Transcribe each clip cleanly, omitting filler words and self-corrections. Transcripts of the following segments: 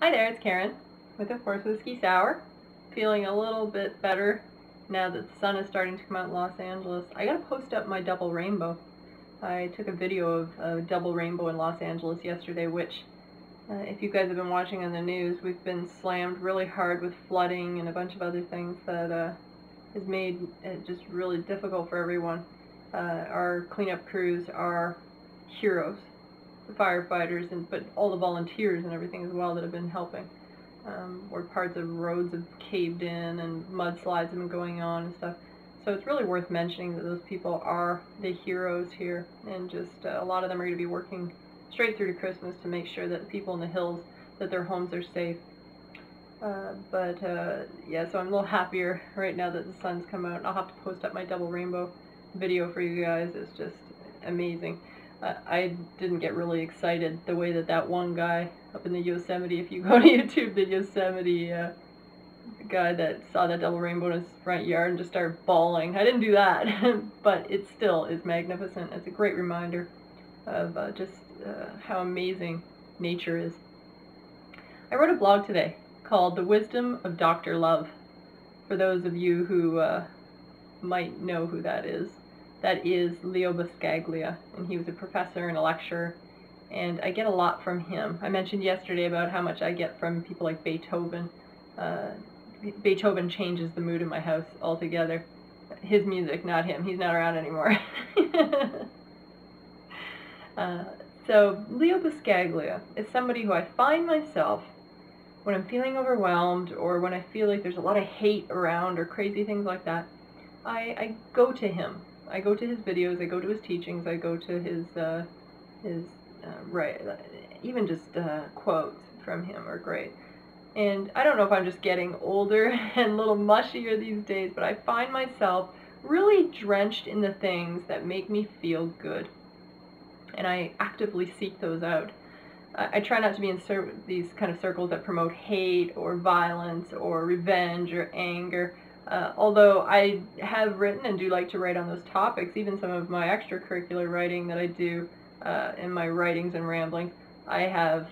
Hi there, it's Karen with Of Course Whiskey Sour. Feeling a little bit better now that the sun is starting to come out in Los Angeles. I gotta post up my double rainbow. I took a video of a double rainbow in Los Angeles yesterday, which, if you guys have been watching on the news, we've been slammed really hard with flooding and a bunch of other things that has made it just really difficult for everyone. Our cleanup crews are heroes. The firefighters, but all the volunteers and everything as well that have been helping. Where parts of roads have caved in and mudslides have been going on and stuff. So it's really worth mentioning that those people are the heroes here, and just a lot of them are going to be working straight through to Christmas to make sure that the people in the hills, that their homes are safe. Yeah, so I'm a little happier right now that the sun's come out. I'll have to post up my double rainbow video for you guys. It's just amazing. I didn't get really excited the way that one guy up in the Yosemite, if you go to YouTube, the Yosemite guy that saw that double rainbow in his front yard and just started bawling. I didn't do that, but it still is magnificent. It's a great reminder of how amazing nature is. I wrote a blog today called The Wisdom of Dr. Love, for those of you who might know who that is. That is Leo Buscaglia, and he was a professor and a lecturer, and I get a lot from him. I mentioned yesterday about how much I get from people like Beethoven. Beethoven changes the mood in my house altogether. His music, not him. He's not around anymore. So Leo Buscaglia is somebody who I find myself, when I'm feeling overwhelmed or when I feel like there's a lot of hate around or crazy things like that, I go to him. I go to his videos, I go to his teachings, I go to his even just quotes from him are great. And I don't know if I'm just getting older and a little mushier these days, but I find myself really drenched in the things that make me feel good. And I actively seek those out. I try not to be in these kind of circles that promote hate or violence or revenge or anger. Although I have written and do like to write on those topics, even some of my extracurricular writing that I do in my writings and ramblings, I have,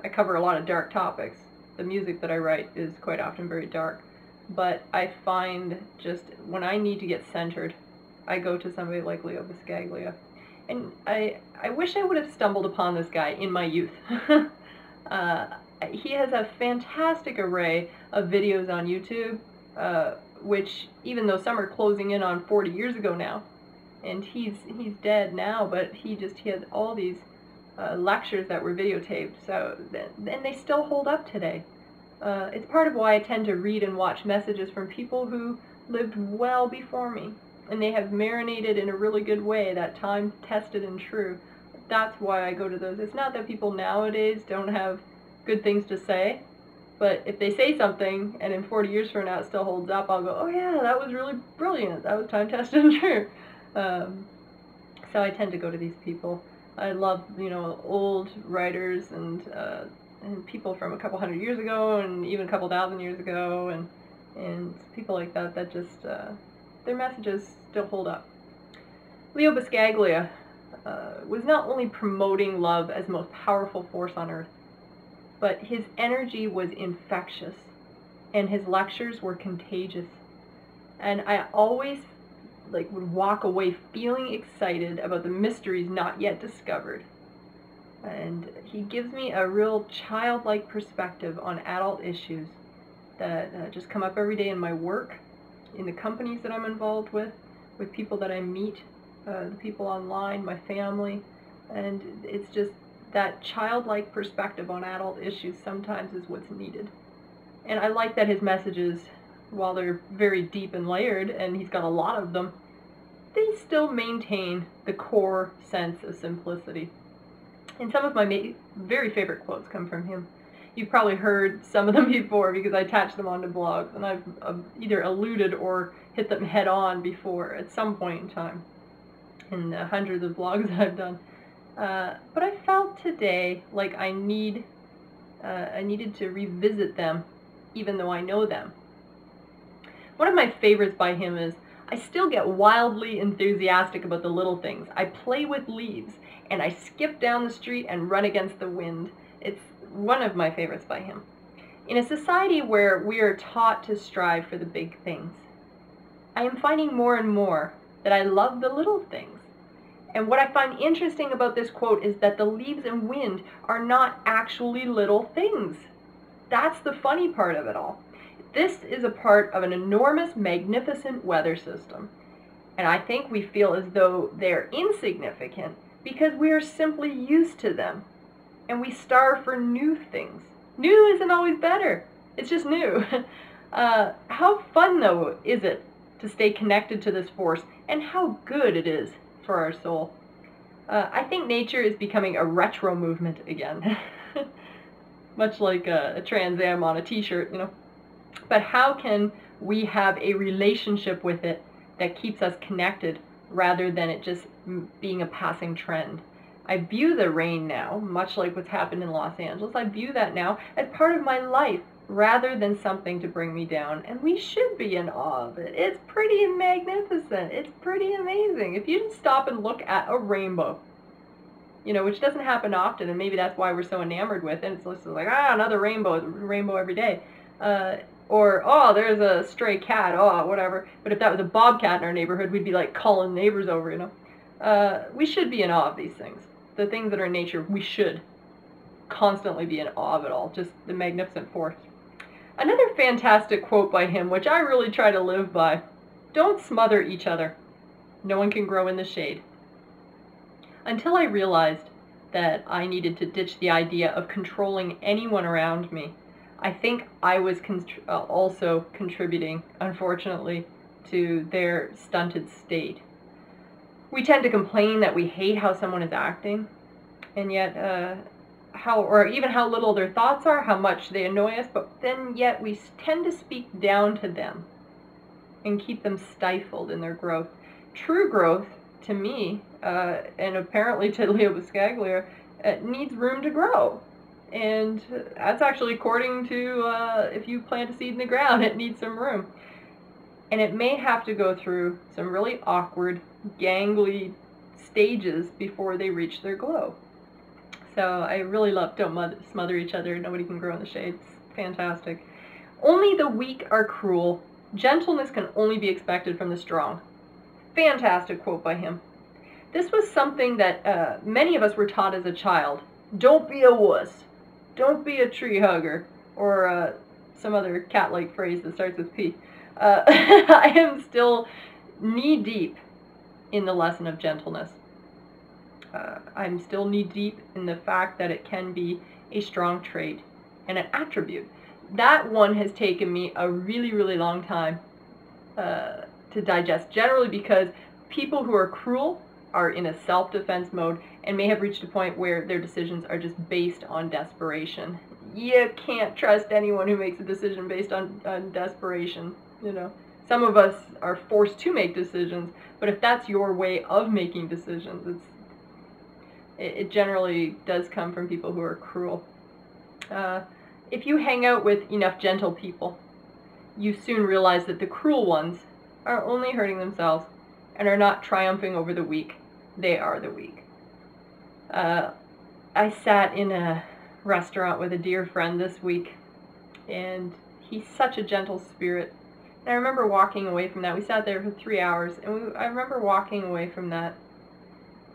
I cover a lot of dark topics. The music that I write is quite often very dark. But I find just when I need to get centered, I go to somebody like Leo Buscaglia. And I wish I would have stumbled upon this guy in my youth. He has a fantastic array of videos on YouTube, which, even though some are closing in on 40 years ago now, and he's dead now, but he had all these lectures that were videotaped, and they still hold up today. It's part of why I tend to read and watch messages from people who lived well before me, and they have marinated in a really good way, that time tested and true. That's why I go to those. It's not that people nowadays don't have good things to say, but if they say something and in 40 years from now it still holds up, I'll go, oh yeah, that was really brilliant. That was time tested and true. So I tend to go to these people. I love, old writers and people from a couple hundred years ago and even a couple thousand years ago, and people like that just, their messages still hold up. Leo Buscaglia was not only promoting love as the most powerful force on earth, but his energy was infectious, and his lectures were contagious. And I always would walk away feeling excited about the mysteries not yet discovered. And he gives me a real childlike perspective on adult issues that just come up every day in my work, in the companies that I'm involved with people that I meet, the people online, my family, and it's just that childlike perspective on adult issues sometimes is what's needed. And I like that his messages, while they're very deep and layered, and he's got a lot of them, they still maintain the core sense of simplicity. And some of my very favorite quotes come from him. You've probably heard some of them before because I attach them onto blogs, and I've either alluded or hit them head on before at some point in time in the hundreds of blogs that I've done. But I felt today like I needed to revisit them, even though I know them. One of my favorites by him is, I still get wildly enthusiastic about the little things. I play with leaves, and I skip down the street and run against the wind. It's one of my favorites by him. In a society where we are taught to strive for the big things, I am finding more and more that I love the little things. And what I find interesting about this quote is that the leaves and wind are not actually little things. That's the funny part of it all. This is a part of an enormous, magnificent weather system. And I think we feel as though they're insignificant because we are simply used to them. And we starve for new things. New isn't always better. It's just new. How fun, though, is it to stay connected to this force, and how good it is for our soul. I think nature is becoming a retro movement again. Much like a Trans Am on a t-shirt, you know. But how can we have a relationship with it that keeps us connected rather than it just being a passing trend? I view the rain now, much like what's happened in Los Angeles, I view that now as part of my life rather than something to bring me down. And we should be in awe of it. It's pretty magnificent. It's pretty amazing. If you just stop and look at a rainbow, you know, which doesn't happen often, and maybe that's why we're so enamored with it. It's just like, another rainbow every day. Or, oh, there's a stray cat, oh, whatever. But if that was a bobcat in our neighborhood, we'd be like calling neighbors over, you know. We should be in awe of these things. The things that are in nature, we should constantly be in awe of it all. Just the magnificent force. Another fantastic quote by him, which I really try to live by: don't smother each other. No one can grow in the shade. Until I realized that I needed to ditch the idea of controlling anyone around me, I think I was also contributing, unfortunately, to their stunted state. We tend to complain that we hate how someone is acting, and yet how little their thoughts are, how much they annoy us, but then yet we tend to speak down to them and keep them stifled in their growth. True growth, to me, and apparently to Leo Buscaglia, needs room to grow. And that's actually according to if you plant a seed in the ground, it needs some room. And it may have to go through some really awkward, gangly stages before they reach their glow. So I really love don't smother each other, nobody can grow in the shade. It's fantastic. Only the weak are cruel. Gentleness can only be expected from the strong. Fantastic quote by him. This was something that many of us were taught as a child. Don't be a wuss. Don't be a tree hugger. Or some other cat-like phrase that starts with P. I am still knee-deep in the lesson of gentleness. I'm still knee-deep in the fact that it can be a strong trait and an attribute. That one has taken me a really, really long time to digest, generally because people who are cruel are in a self-defense mode and may have reached a point where their decisions are just based on desperation. You can't trust anyone who makes a decision based on desperation, you know. Some of us are forced to make decisions, but if that's your way of making decisions, it generally does come from people who are cruel. If you hang out with enough gentle people, you soon realize that the cruel ones are only hurting themselves and are not triumphing over the weak. They are the weak. I sat in a restaurant with a dear friend this week, and he's such a gentle spirit. And I remember walking away from that. We sat there for 3 hours, and I remember walking away from that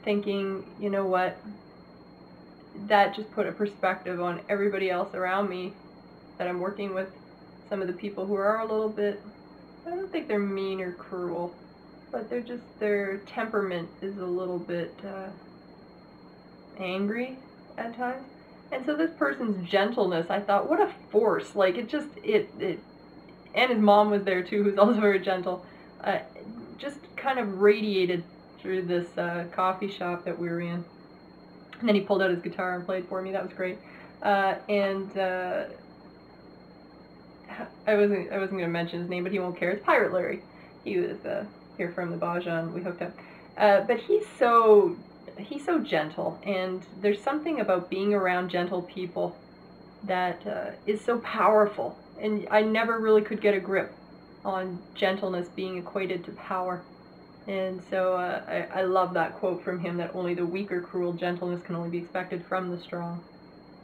thinking, you know what, that just put a perspective on everybody else around me that I'm working with. Some of the people who are a little bit, I don't think they're mean or cruel, but they're just, their temperament is a little bit angry at times. And so this person's gentleness, I thought, what a force. Like, it just, and his mom was there too, who's also very gentle, just kind of radiated through this coffee shop that we were in. And then he pulled out his guitar and played for me. That was great. I wasn't going to mention his name, but he won't care. It's Pirate Larry. He was here from the Baja, and we hooked up. But he's so gentle, and there's something about being around gentle people that is so powerful. And I never really could get a grip on gentleness being equated to power. And so I love that quote from him, that only the weak are cruel, gentleness can only be expected from the strong.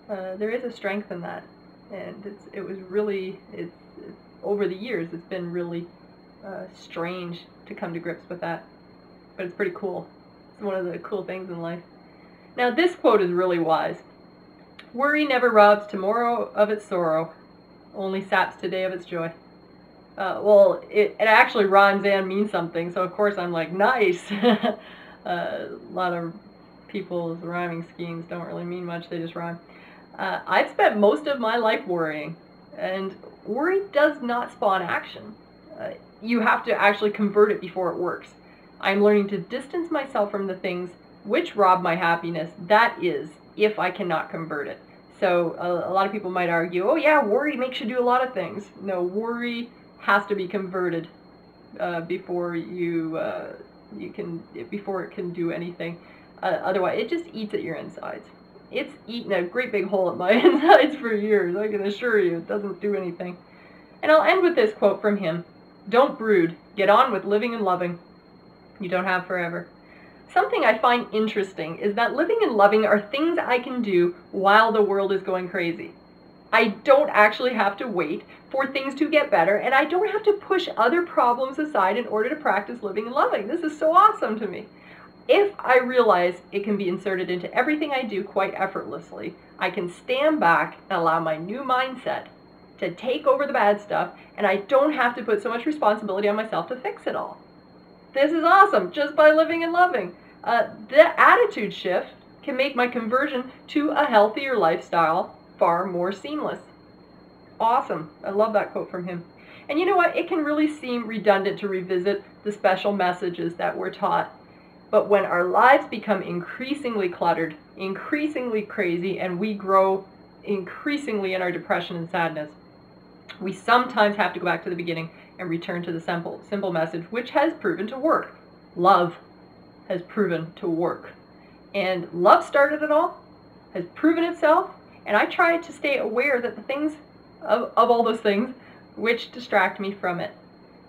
There is a strength in that, and it was really, over the years, it's been really strange to come to grips with that, but it's pretty cool. It's one of the cool things in life. Now, this quote is really wise. Worry never robs tomorrow of its sorrow, only saps today of its joy. Well, it actually rhymes and means something, so of course I'm like, nice. A lot of people's rhyming schemes don't really mean much, they just rhyme. I've spent most of my life worrying, and worry does not spawn action. You have to actually convert it before it works. I'm learning to distance myself from the things which rob my happiness, that is, if I cannot convert it. So a lot of people might argue, oh yeah, worry makes you do a lot of things. No, worry has to be converted before before it can do anything. Otherwise, it just eats at your insides. It's eaten a great big hole at my insides for years, I can assure you. It doesn't do anything. And I'll end with this quote from him. Don't brood. Get on with living and loving. You don't have forever. Something I find interesting is that living and loving are things I can do while the world is going crazy. I don't actually have to wait for things to get better, and I don't have to push other problems aside in order to practice living and loving. This is so awesome to me. If I realize it can be inserted into everything I do quite effortlessly, I can stand back and allow my new mindset to take over the bad stuff, and I don't have to put so much responsibility on myself to fix it all. This is awesome, just by living and loving. The attitude shift can make my conversion to a healthier lifestyle far more seamless. Awesome. I love that quote from him. And you know what? It can really seem redundant to revisit the special messages that we're taught. But when our lives become increasingly cluttered, increasingly crazy, and we grow increasingly in our depression and sadness, we sometimes have to go back to the beginning and return to the simple message, which has proven to work. Love has proven to work. And love started it all, has proven itself, and I try to stay aware that the things, of all those things, which distract me from it.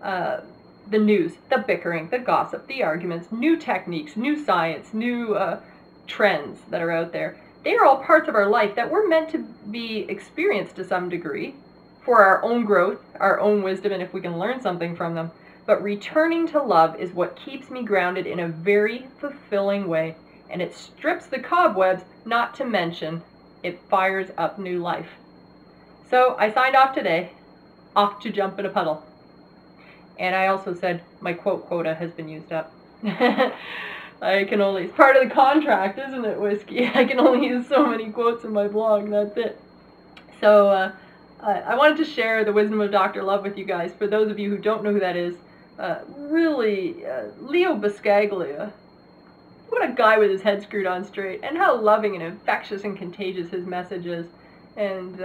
The news, the bickering, the gossip, the arguments, new techniques, new science, new trends that are out there. They are all parts of our life that we're meant to be experienced to some degree for our own growth, our own wisdom, and if we can learn something from them. But returning to love is what keeps me grounded in a very fulfilling way, and it strips the cobwebs, not to mention it fires up new life. So I signed off today, off to jump in a puddle. And I also said my quote quota has been used up. I can only, it's part of the contract, isn't it, Whiskey? I can only use so many quotes in my blog, that's it. So I wanted to share the wisdom of Dr. Love with you guys. For those of you who don't know who that is, Leo Buscaglia, what a guy with his head screwed on straight, and how loving and infectious and contagious his message is. And,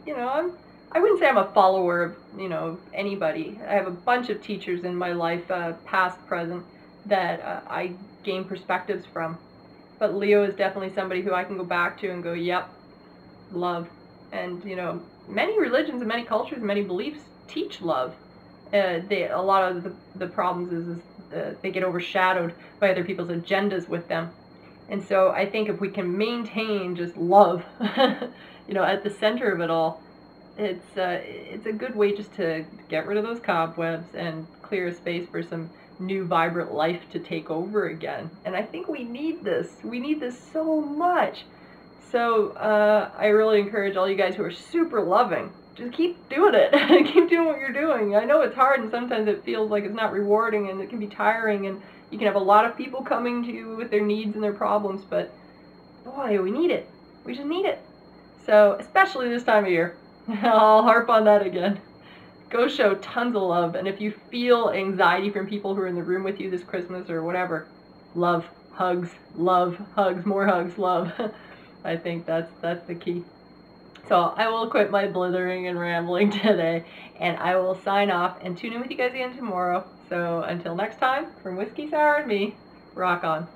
you know, I wouldn't say I'm a follower of, you know, anybody. I have a bunch of teachers in my life, past, present, that I gain perspectives from. But Leo is definitely somebody who I can go back to and go, yep, love. And, you know, many religions and many cultures and many beliefs teach love. A lot of the problems is they get overshadowed by other people's agendas with them. And so I think if we can maintain just love, you know, at the center of it all, it's a good way just to get rid of those cobwebs and clear a space for some new vibrant life to take over again. And I think we need this. We need this so much. So I really encourage all you guys who are super loving, just keep doing it. Keep doing what you're doing. I know it's hard and sometimes it feels like it's not rewarding and it can be tiring and you can have a lot of people coming to you with their needs and their problems, but boy, we need it. We just need it. So especially this time of year. I'll harp on that again. Go show tons of love, and if you feel anxiety from people who are in the room with you this Christmas or whatever, love, hugs, more hugs, love. I think that's the key. So I will quit my blithering and rambling today, and I will sign off and tune in with you guys again tomorrow. So until next time, from Whiskey Sour and me, rock on.